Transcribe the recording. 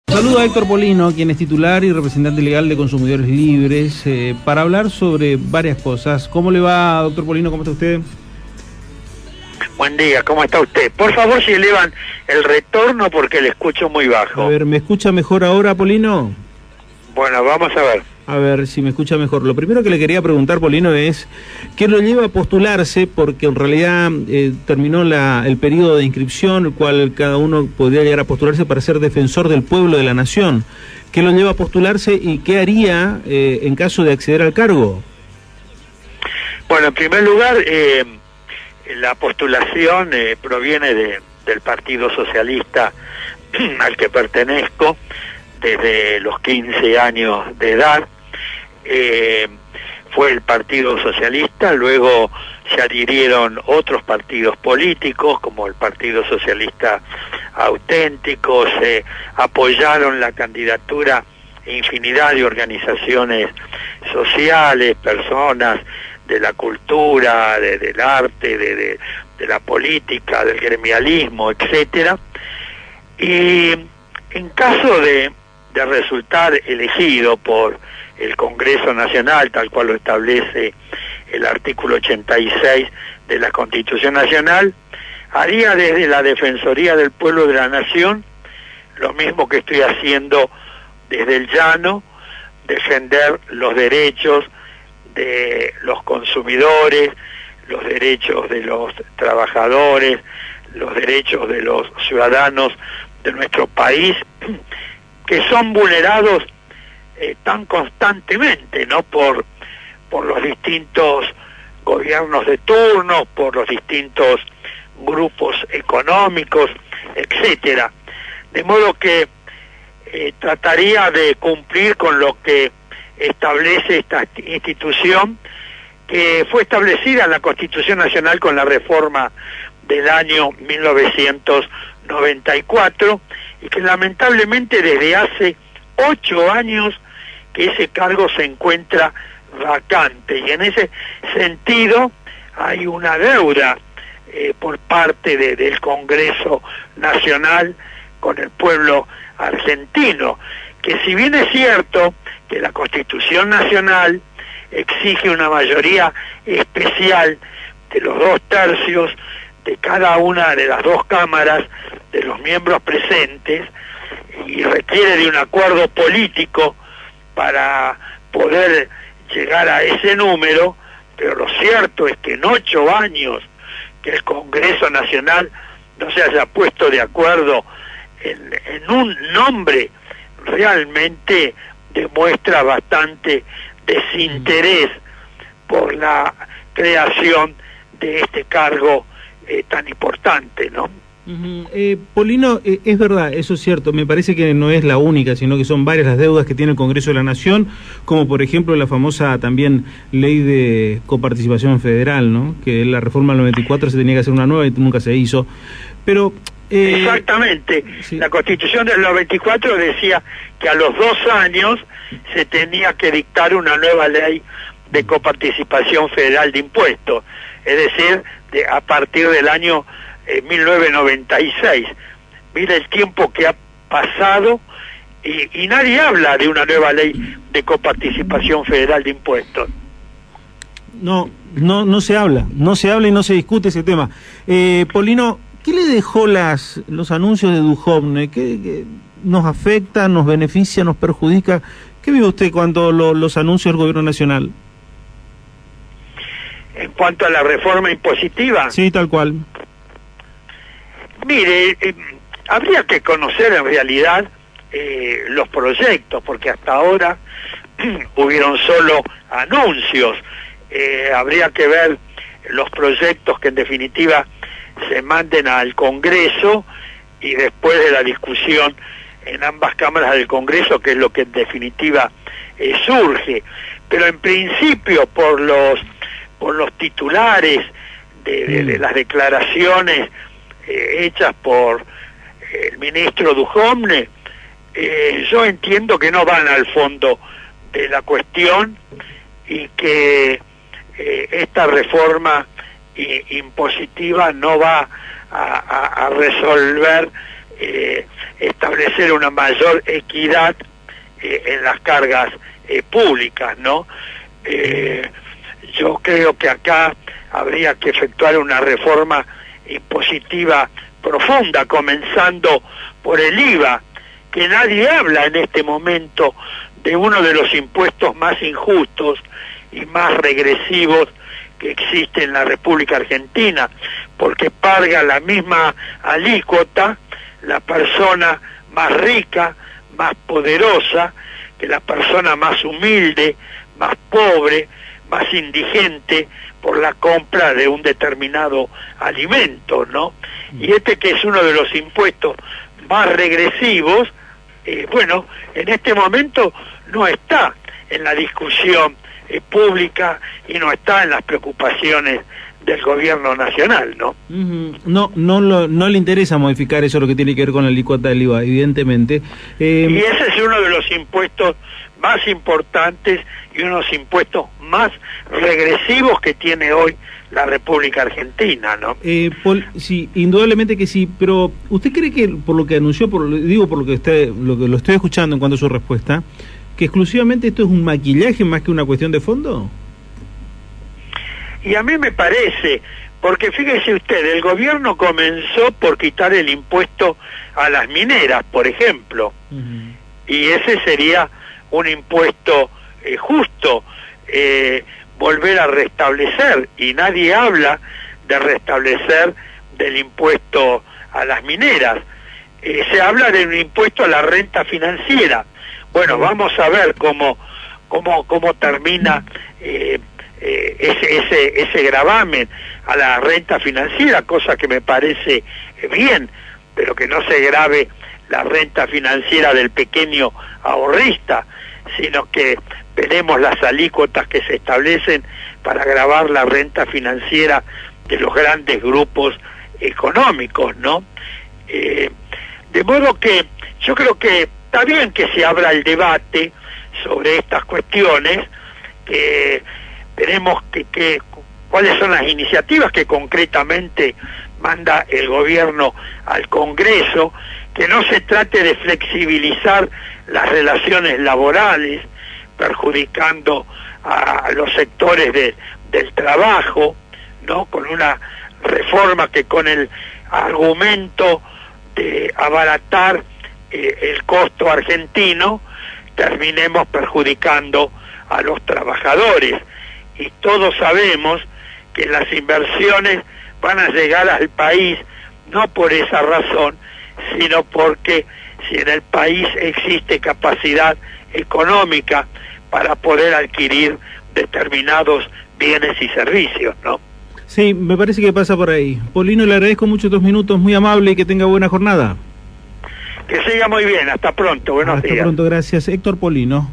Saludo a Héctor Polino, quien es titular y representante legal de Consumidores Libres, para hablar sobre varias cosas. ¿Cómo le va, doctor Polino? ¿Cómo está usted? Buen día, ¿cómo está usted? Por favor, si elevan el retorno porque le escucho muy bajo. A ver, ¿me escucha mejor ahora, Polino? Bueno, vamos a ver. A ver si me escucha mejor. Lo primero que le quería preguntar, Polino, es ¿qué lo lleva a postularse? Porque en realidad terminó el periodo de inscripción, el cual cada uno podría llegar a postularse para ser defensor del pueblo de la nación. ¿Qué lo lleva a postularse y qué haría en caso de acceder al cargo? Bueno, en primer lugar, la postulación proviene del Partido Socialista al que pertenezco desde los 15 años de edad. Fue el Partido Socialista, luego se adhirieron otros partidos políticos como el Partido Socialista Auténtico, se apoyaron la candidatura infinidad de organizaciones sociales, personas de la cultura, del arte, de la política, del gremialismo, etcétera. Y en caso de resultar elegido por el Congreso Nacional, tal cual lo establece el artículo 86 de la Constitución Nacional, haría desde la Defensoría del Pueblo de la Nación lo mismo que estoy haciendo desde el llano: defender los derechos de los consumidores, los derechos de los trabajadores, los derechos de los ciudadanos de nuestro país, que son vulnerados tan constantemente, ¿no? Por los distintos gobiernos de turno, por los distintos grupos económicos, etcétera. De modo que trataría de cumplir con lo que establece esta institución, que fue establecida en la Constitución Nacional con la reforma del año 1994 y que lamentablemente desde hace 8 años que ese cargo se encuentra vacante, y en ese sentido hay una deuda por parte del Congreso Nacional con el pueblo argentino, que si bien es cierto que la Constitución Nacional exige una mayoría especial de los 2/3 de cada una de las dos cámaras de los miembros presentes y requiere de un acuerdo político para poder llegar a ese número, pero lo cierto es que en 8 años que el Congreso Nacional no se haya puesto de acuerdo en un nombre, realmente demuestra bastante desinterés por la creación de este cargo tan importante, ¿no? Polino, es verdad, eso es cierto. Me parece que no es la única, sino que son varias las deudas que tiene el Congreso de la Nación, como por ejemplo la famosa también ley de coparticipación federal, ¿no? Que la reforma del 94 se tenía que hacer una nueva y nunca se hizo. Pero exactamente, sí. La Constitución del 94 decía que a los 2 años se tenía que dictar una nueva ley de coparticipación federal de impuestos, es decir, a partir del año 1996. Mira el tiempo que ha pasado y nadie habla de una nueva ley de coparticipación federal de impuestos. No se habla y no se discute ese tema. Polino, ¿qué le dejó los anuncios de Duhovne? ¿Qué nos afecta, nos beneficia, nos perjudica? ¿Qué vive usted cuando los anuncios del gobierno nacional? En cuanto a la reforma impositiva. Sí, tal cual. Mire, habría que conocer en realidad los proyectos, porque hasta ahora hubieron solo anuncios. Habría que ver los proyectos que en definitiva se manden al Congreso y después de la discusión en ambas cámaras del Congreso, que es lo que en definitiva surge. Pero en principio, por los titulares de las declaraciones hechas por el ministro Duhovne, yo entiendo que no van al fondo de la cuestión y que esta reforma impositiva no va a resolver establecer una mayor equidad en las cargas públicas, ¿no? Yo creo que acá habría que efectuar una reforma impositiva profunda, comenzando por el IVA, que nadie habla en este momento de uno de los impuestos más injustos y más regresivos que existe en la República Argentina, porque paga la misma alícuota la persona más rica, más poderosa, que la persona más humilde, más pobre, más indigente por la compra de un determinado alimento, ¿no? Y este, que es uno de los impuestos más regresivos, bueno, en este momento no está en la discusión pública y no está en las preocupaciones del gobierno nacional, ¿no? No le interesa modificar eso, lo que tiene que ver con la alícuota del IVA, evidentemente. Y ese es uno de los impuestos más importantes y unos impuestos más regresivos que tiene hoy la República Argentina, ¿no? Sí, indudablemente que sí, pero ¿usted cree que por lo que anunció, por lo que lo estoy escuchando en cuanto a su respuesta, que exclusivamente esto es un maquillaje más que una cuestión de fondo? Y a mí me parece, porque fíjese usted, el gobierno comenzó por quitar el impuesto a las mineras, por ejemplo, y ese sería un impuesto justo, volver a restablecer, y nadie habla de restablecer del impuesto a las mineras. Se habla de un impuesto a la renta financiera. Bueno, vamos a ver cómo termina ese gravamen a la renta financiera, cosa que me parece bien, pero que no se grave la renta financiera del pequeño ahorrista, sino que veremos las alícuotas que se establecen para gravar la renta financiera de los grandes grupos económicos, ¿no? De modo que yo creo que está bien que se abra el debate sobre estas cuestiones, que veremos cuáles son las iniciativas que concretamente manda el gobierno al Congreso, que no se trate de flexibilizar las relaciones laborales, perjudicando a los sectores del trabajo, ¿no? Con una reforma que, con el argumento de abaratar el costo argentino, terminemos perjudicando a los trabajadores. Y todos sabemos que las inversiones van a llegar al país no por esa razón, sino porque si en el país existe capacidad económica para poder adquirir determinados bienes y servicios, ¿no? Sí, me parece que pasa por ahí. Polino, le agradezco mucho estos minutos, muy amable, y que tenga buena jornada. Que siga muy bien, hasta pronto, buenos días. Hasta pronto, gracias. Héctor Polino.